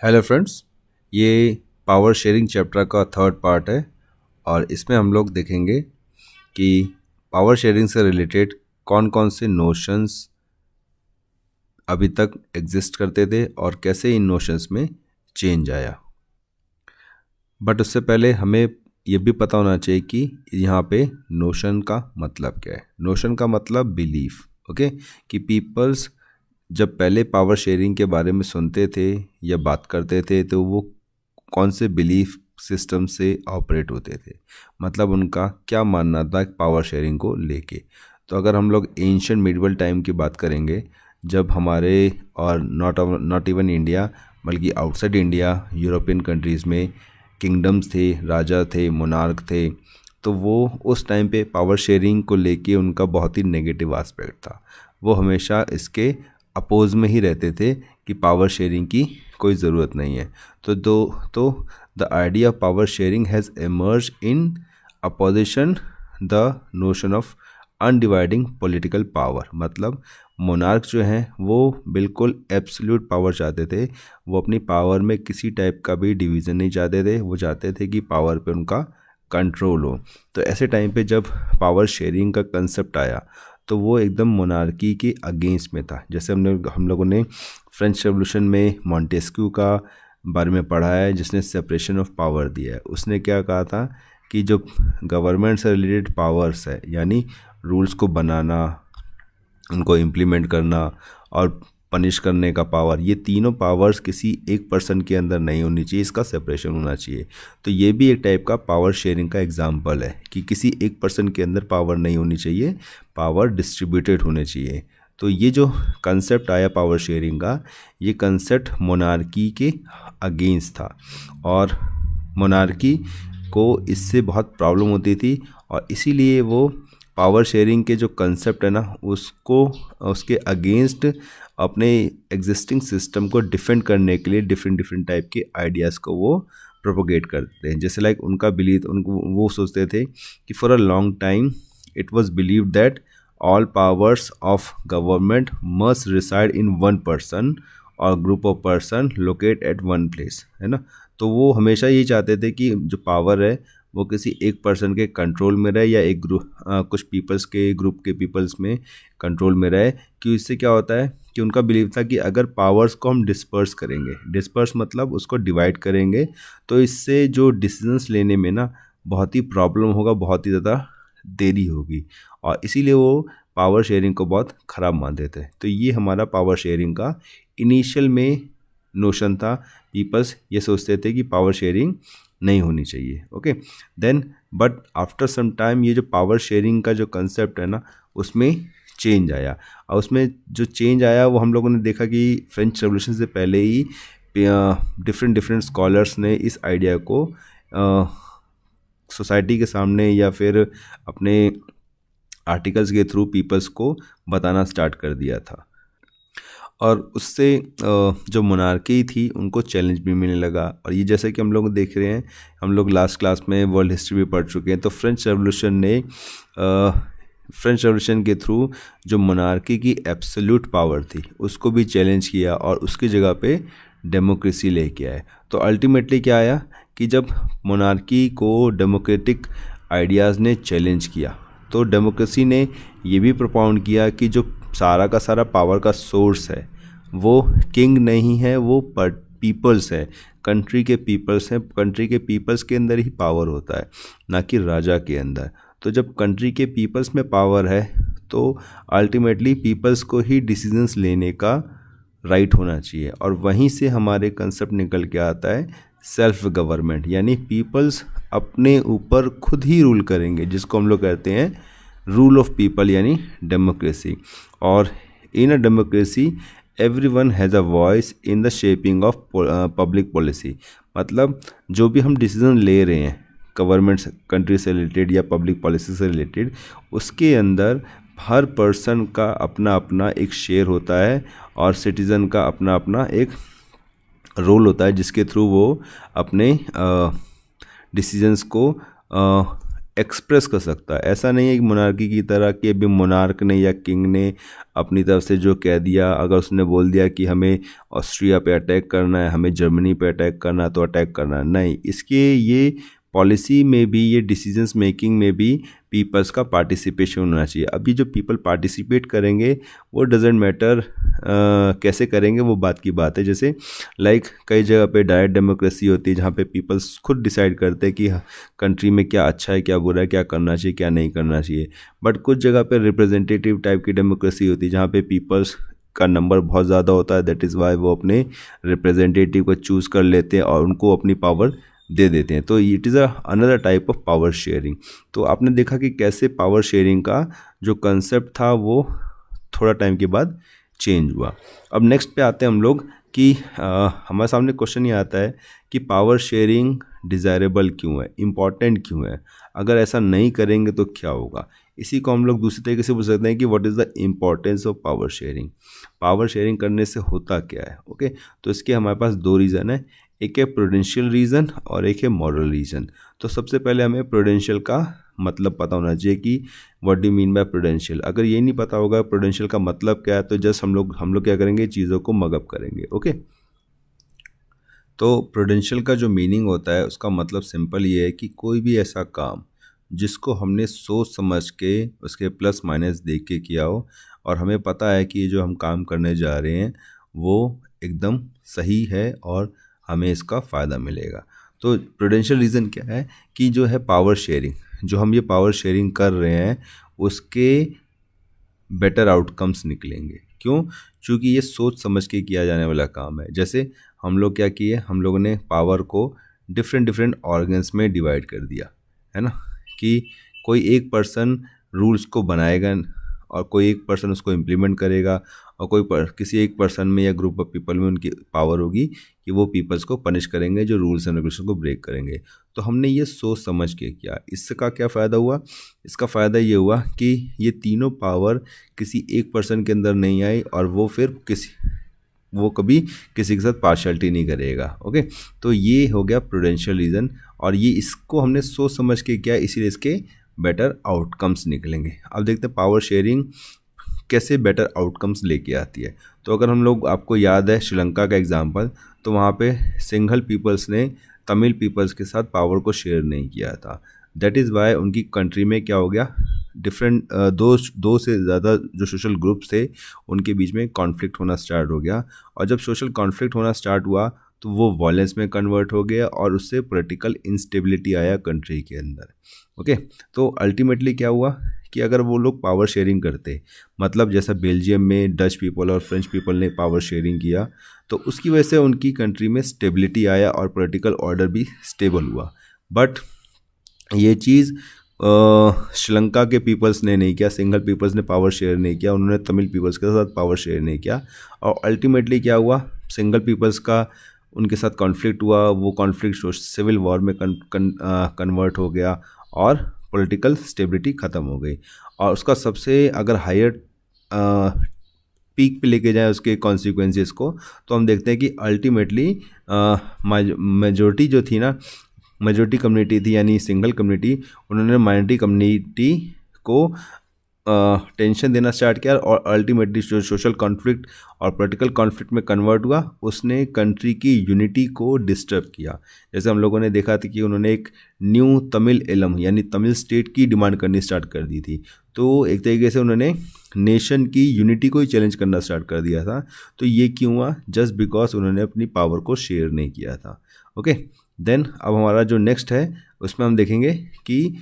Hello friends, ये power sharing chapter का third part है और इसमें हम लोग देखेंगे कि पावर शेयरिंग से रिलेटेड कौन कौन से नोशंस अभी तक एग्जिस्ट करते थे और कैसे इन नोशंस में चेंज आया। बट उससे पहले हमें ये भी पता होना चाहिए कि यहाँ पे नोशन का मतलब क्या है। नोशन का मतलब बिलीफ, ओके, कि पीपल्स जब पहले पावर शेयरिंग के बारे में सुनते थे या बात करते थे तो वो कौन से बिलीफ सिस्टम से ऑपरेट होते थे, मतलब उनका क्या मानना था पावर शेयरिंग को लेके। तो अगर हम लोग एंशिएंट मिडिवल टाइम की बात करेंगे, जब हमारे और नॉट इवन इंडिया बल्कि आउटसाइड इंडिया यूरोपियन कंट्रीज़ में किंगडम्स थे, राजा थे, मोनार्क थे, तो वो उस टाइम पे पावर शेयरिंग को लेके उनका बहुत ही नेगेटिव एस्पेक्ट था। वो हमेशा इसके अपोज में ही रहते थे कि पावर शेयरिंग की कोई ज़रूरत नहीं है। तो the idea of power sharing has emerge in opposition the notion of undividing political power. मतलब मोनार्क जो हैं वो बिल्कुल एब्सोल्यूट पावर चाहते थे। वो अपनी पावर में किसी टाइप का भी डिवीज़न नहीं चाहते थे। वो चाहते थे कि पावर पे उनका कंट्रोल हो। तो ऐसे टाइम पे जब पावर शेयरिंग का कंसेप्ट आया तो वो एकदम मोनार्की के अगेंस्ट में था। जैसे हम लोगों ने फ्रेंच रेवोल्यूशन में मॉन्टेस्क्यू का बारे में पढ़ा है, जिसने सेपरेशन ऑफ पावर दिया है। उसने क्या कहा था कि जो गवर्नमेंट से रिलेटेड पावर्स है, यानी रूल्स को बनाना, उनको इम्प्लीमेंट करना और पनिश करने का पावर, ये तीनों पावर्स किसी एक पर्सन के अंदर नहीं होनी चाहिए, इसका सेपरेशन होना चाहिए। तो ये भी एक टाइप का पावर शेयरिंग का एग्जांपल है कि किसी एक पर्सन के अंदर पावर नहीं होनी चाहिए, पावर डिस्ट्रीब्यूटेड होने चाहिए। तो ये जो कंसेप्ट आया पावर शेयरिंग का, ये कंसेप्ट मोनार्की के अगेंस्ट था और मोनार्की को इससे बहुत प्रॉब्लम होती थी और इसीलिए वो पावर शेयरिंग के जो कंसेप्ट है ना, उसको उसके अगेंस्ट अपने एग्जिस्टिंग सिस्टम को डिफेंड करने के लिए डिफरेंट टाइप के आइडियाज़ को वो प्रोपोगेट करते हैं। जैसे लाइक उनका बिलीव, उनको वो सोचते थे कि for a long time it was believed that all powers of government must reside in one person और group of person locate at one place, है ना। तो वो हमेशा यही चाहते थे कि जो पावर है वो किसी एक पर्सन के कंट्रोल में रहे या एक ग्रुप कुछ पीपल्स के ग्रुप के पीपल्स में कंट्रोल में रहे। कि इससे क्या होता है कि उनका बिलीव था कि अगर पावर्स को हम डिस्पर्स करेंगे, डिस्पर्स मतलब उसको डिवाइड करेंगे, तो इससे जो डिसीजंस लेने में ना बहुत ही प्रॉब्लम होगा, बहुत ही ज़्यादा देरी होगी और इसीलिए वो पावर शेयरिंग को बहुत ख़राब मानते थे। तो ये हमारा पावर शेयरिंग का इनिशियल में नोशन था। पीपल्स ये सोचते थे कि पावर शेयरिंग नहीं होनी चाहिए, okay. Then but after some time ये जो पावर शेयरिंग का जो कंसेप्ट है ना, उसमें चेंज आया और उसमें जो चेंज आया वो हम लोगों ने देखा कि फ्रेंच रेवोल्यूशन से पहले ही डिफरेंट स्कॉलर्स ने इस आइडिया को सोसाइटी के सामने या फिर अपने आर्टिकल्स के थ्रू पीपल्स को बताना स्टार्ट कर दिया था और उससे जो मोनार्की थी उनको चैलेंज भी मिलने लगा। और ये जैसे कि हम लोग देख रहे हैं, हम लोग लास्ट क्लास में वर्ल्ड हिस्ट्री भी पढ़ चुके हैं, तो फ्रेंच रेवोल्यूशन के थ्रू जो मोनार्की की एब्सोल्यूट पावर थी उसको भी चैलेंज किया और उसकी जगह पे डेमोक्रेसी लेके आए। तो अल्टीमेटली क्या आया कि जब मोनार्की को डेमोक्रेटिक आइडियाज़ ने चैलेंज किया तो डेमोक्रेसी ने ये भी प्रोपाउंड किया कि जो सारा का सारा पावर का सोर्स है वो किंग नहीं है, वो पीपल्स है, कंट्री के पीपल्स हैं। कंट्री के पीपल्स के अंदर ही पावर होता है, ना कि राजा के अंदर। तो जब कंट्री के पीपल्स में पावर है तो अल्टीमेटली पीपल्स को ही डिसीजंस लेने का राइट होना चाहिए और वहीं से हमारे कंसेप्ट निकल के आता है सेल्फ गवर्नमेंट, यानी पीपल्स अपने ऊपर खुद ही रूल करेंगे, जिसको हम लोग कहते हैं रूल ऑफ पीपल यानी डेमोक्रेसी। और in a democracy everyone has a voice in the shaping of public policy. मतलब जो भी हम डिसीजन ले रहे हैं गवर्नमेंट कंट्री से रिलेटेड या पब्लिक पॉलिसी से रिलेटेड, उसके अंदर हर पर्सन का अपना अपना एक शेयर होता है और सिटीज़न का अपना अपना एक रोल होता है, जिसके थ्रू वो अपने डिसीजंस को एक्सप्रेस कर सकता है। ऐसा नहीं है कि मोनार्की की तरह कि अभी मोनार्क ने या किंग ने अपनी तरफ से जो कह दिया, अगर उसने बोल दिया कि हमें ऑस्ट्रिया पे अटैक करना है, हमें जर्मनी पे अटैक करना है तो अटैक करना है, नहीं, इसके ये पॉलिसी में भी, ये डिसीजंस मेकिंग में भी पीपल्स का पार्टिसिपेशन होना चाहिए। अभी जो पीपल पार्टिसिपेट करेंगे वो डजेंट मैटर कैसे करेंगे, वो बात की बात है। जैसे कई जगह पे डायरेक्ट डेमोक्रेसी होती है जहाँ पे पीपल्स खुद डिसाइड करते हैं कि कंट्री में क्या अच्छा है, क्या बुरा है, क्या करना चाहिए, क्या नहीं करना चाहिए। बट कुछ जगह पे रिप्रेजेंटेटिव टाइप की डेमोक्रेसी होती है जहाँ पे पीपल्स का नंबर बहुत ज़्यादा होता है। दैट इज़ वाई वो अपने रिप्रेजेंटेटिव को चूज़ कर लेते हैं और उनको अपनी पावर दे देते हैं। तो it is another type of power sharing. तो आपने देखा कि कैसे पावर शेयरिंग का जो कंसेप्ट था वो थोड़ा टाइम के बाद चेंज हुआ। अब नेक्स्ट पे आते हैं हम लोग कि हमारे सामने क्वेश्चन ये आता है कि पावर शेयरिंग डिज़ायरेबल क्यों है, इम्पॉर्टेंट क्यों है, अगर ऐसा नहीं करेंगे तो क्या होगा। इसी को हम लोग दूसरी तरीके से पूछ सकते हैं कि what is the importance of power sharing. Power sharing करने से होता क्या है। ओके, तो इसके हमारे पास दो रीज़न है, एक है प्रूडेंशियल रीज़न और एक है मॉरल रीज़न। तो सबसे पहले हमें प्रूडेंशियल का मतलब पता होना चाहिए कि what do mean by prudential. अगर ये नहीं पता होगा प्रूडेंशियल का मतलब क्या है तो जस्ट हम लोग क्या करेंगे, चीज़ों को मगअप करेंगे। ओके, तो प्रूडेंशियल का जो मीनिंग होता है उसका मतलब सिंपल ये है कि कोई भी ऐसा काम जिसको हमने सोच समझ के उसके प्लस माइनस देख के किया हो और हमें पता है कि ये जो हम काम करने जा रहे हैं वो एकदम सही है और हमें इसका फ़ायदा मिलेगा। तो प्रूडेंशियल रीज़न क्या है कि जो है पावर शेयरिंग, जो हम ये पावर शेयरिंग कर रहे हैं उसके बेटर आउटकम्स निकलेंगे। क्यों? क्योंकि ये सोच समझ के किया जाने वाला काम है। जैसे हम लोग क्या किए, हम लोगों ने पावर को डिफरेंट डिफरेंट ऑर्गन्स में डिवाइड कर दिया, है ना, कि कोई एक पर्सन रूल्स को बनाएगा और कोई एक पर्सन उसको इम्प्लीमेंट करेगा और किसी एक पर्सन में या ग्रुप ऑफ पीपल में उनकी पावर होगी कि वो पीपल्स को पनिश करेंगे जो रूल्स एंड रेगुलेशन को ब्रेक करेंगे। तो हमने ये सोच समझ के किया। इसका क्या फ़ायदा हुआ? इसका फ़ायदा ये हुआ कि ये तीनों पावर किसी एक पर्सन के अंदर नहीं आई और वो कभी किसी के साथ पार्शलिटी नहीं करेगा। ओके, तो ये हो गया प्रूडेंशियल रीज़न और ये इसको हमने सोच समझ के किया, इसीलिए इसके बेटर आउटकम्स निकलेंगे। अब देखते हैं पावर शेयरिंग कैसे बेटर आउटकम्स लेके आती है। तो अगर हम लोग, आपको याद है श्रीलंका का एग्जांपल, तो वहाँ पे सिंघल पीपल्स ने तमिल पीपल्स के साथ पावर को शेयर नहीं किया था। दैट इज़ वाई उनकी कंट्री में क्या हो गया, डिफरेंट दो से ज़्यादा जो सोशल ग्रुप्स थे उनके बीच में कॉन्फ्लिक्ट होना स्टार्ट हो गया और जब सोशल कॉन्फ्लिक्ट होना स्टार्ट हुआ तो वो वॉयलेंस में कन्वर्ट हो गया और उससे पॉलिटिकल इंस्टेबिलिटी आया कंट्री के अंदर। ओके, तो अल्टीमेटली क्या हुआ कि अगर वो लोग पावर शेयरिंग करते, मतलब जैसा बेल्जियम में डच पीपल और फ्रेंच पीपल ने पावर शेयरिंग किया, तो उसकी वजह से उनकी कंट्री में स्टेबिलिटी आया और पॉलिटिकल ऑर्डर भी स्टेबल हुआ। बट ये चीज़ श्रीलंका के पीपल्स ने नहीं किया, सिंगल पीपल्स ने पावर शेयर नहीं किया, उन्होंने तमिल पीपल्स के साथ पावर शेयर नहीं किया और अल्टीमेटली क्या हुआ, सिंगल पीपल्स का उनके साथ कॉन्फ्लिक्ट हुआ, वो कॉन्फ्लिक्ट सिविल वॉर में कन्वर्ट हो गया और पॉलिटिकल स्टेबिलिटी ख़त्म हो गई। और उसका सबसे अगर हायर पीक पे लेके जाए उसके कॉन्सिक्वेंसेस को, तो हम देखते हैं कि अल्टीमेटली मेजोरिटी जो थी ना, मेजोरिटी कम्युनिटी थी यानी सिंगल कम्युनिटी, उन्होंने माइनॉरिटी कम्युनिटी को टेंशन देना स्टार्ट किया और अल्टीमेटली जो सोशल कॉन्फ्लिक्ट और पॉलिटिकल कॉन्फ्लिक्ट में कन्वर्ट हुआ, उसने कंट्री की यूनिटी को डिस्टर्ब किया। जैसे हम लोगों ने देखा था कि उन्होंने एक न्यू तमिल एलम यानी तमिल स्टेट की डिमांड करनी स्टार्ट कर दी थी। तो एक तरीके से उन्होंने नेशन की यूनिटी को ही चैलेंज करना स्टार्ट कर दिया था। तो ये क्यों हुआ? जस्ट बिकॉज उन्होंने अपनी पावर को शेयर नहीं किया था। ओके, देन अब हमारा जो नेक्स्ट है उसमें हम देखेंगे कि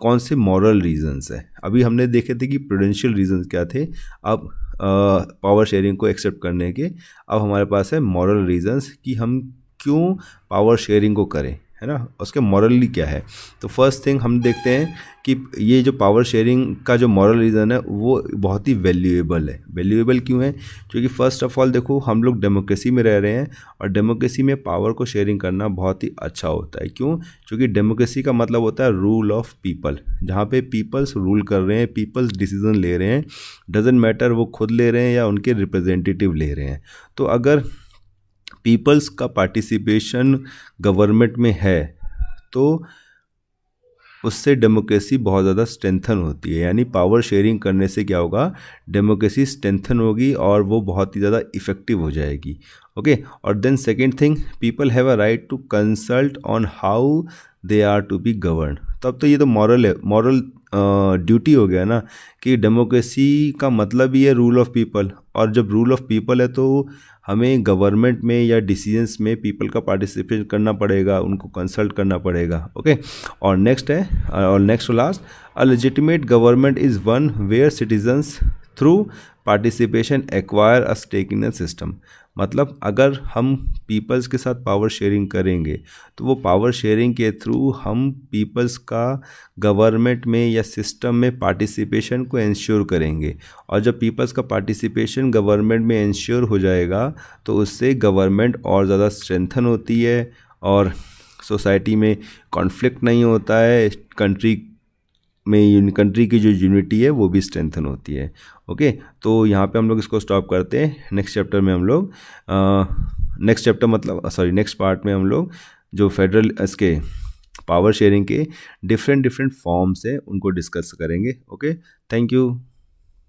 कौन से मॉरल रीजंस है। अभी हमने देखे थे कि प्रूडेंशियल रीजंस क्या थे, अब पावर शेयरिंग को एक्सेप्ट करने के अब हमारे पास है मॉरल रीजंस कि हम क्यों पावर शेयरिंग को करें, है ना, उसके मॉरली क्या है। तो फर्स्ट थिंग हम देखते हैं कि ये जो पावर शेयरिंग का जो मॉरल रीज़न है वो बहुत ही वैल्यूएबल है। वैल्यूएबल क्यों है? क्योंकि फ़र्स्ट ऑफ ऑल देखो, हम लोग डेमोक्रेसी में रह रहे हैं और डेमोक्रेसी में पावर को शेयरिंग करना बहुत ही अच्छा होता है। क्यों? क्योंकि डेमोक्रेसी का मतलब होता है रूल ऑफ पीपल, जहाँ पे पीपल्स रूल कर रहे हैं, पीपल्स डिसीजन ले रहे हैं, डजेंट मैटर वो खुद ले रहे हैं या उनके रिप्रेजेंटेटिव ले रहे हैं। तो अगर पीपल्स का पार्टिसिपेशन गवर्नमेंट में है तो उससे डेमोक्रेसी बहुत ज़्यादा स्ट्रेंथन होती है। यानी पावर शेयरिंग करने से क्या होगा, डेमोक्रेसी स्ट्रेंथन होगी और वो बहुत ही ज़्यादा इफ़ेक्टिव हो जाएगी। ओके, और then second thing, people have a right to consult on how they are to be govern. तब तो ये तो मॉरल है, मॉरल ड्यूटी हो गया ना, कि डेमोक्रेसी का मतलब ही है रूल ऑफ पीपल, और जब रूल ऑफ पीपल है तो हमें गवर्नमेंट में या डिसीजंस में पीपल का पार्टिसिपेट करना पड़ेगा, उनको कंसल्ट करना पड़ेगा। ओके, और नेक्स्ट है, और next last, a legitimate government is one where citizens through participation acquire a stake in a system. मतलब अगर हम पीपल्स के साथ पावर शेयरिंग करेंगे तो वो पावर शेयरिंग के थ्रू हम पीपल्स का गवर्नमेंट में या सिस्टम में पार्टिसिपेशन को इंश्योर करेंगे, और जब पीपल्स का पार्टिसिपेशन गवर्नमेंट में इंश्योर हो जाएगा तो उससे गवर्नमेंट और ज़्यादा स्ट्रेंथन होती है और सोसाइटी में कॉन्फ्लिक्ट नहीं होता है, कंट्री की जो यूनिटी है वो भी स्ट्रेंथन होती है। ओके, तो यहाँ पे हम लोग इसको स्टॉप करते हैं। नेक्स्ट चैप्टर में हम लोग नेक्स्ट पार्ट में हम लोग जो फेडरल इसके पावर शेयरिंग के डिफरेंट फॉर्म्स हैं उनको डिस्कस करेंगे। Okay, thank you.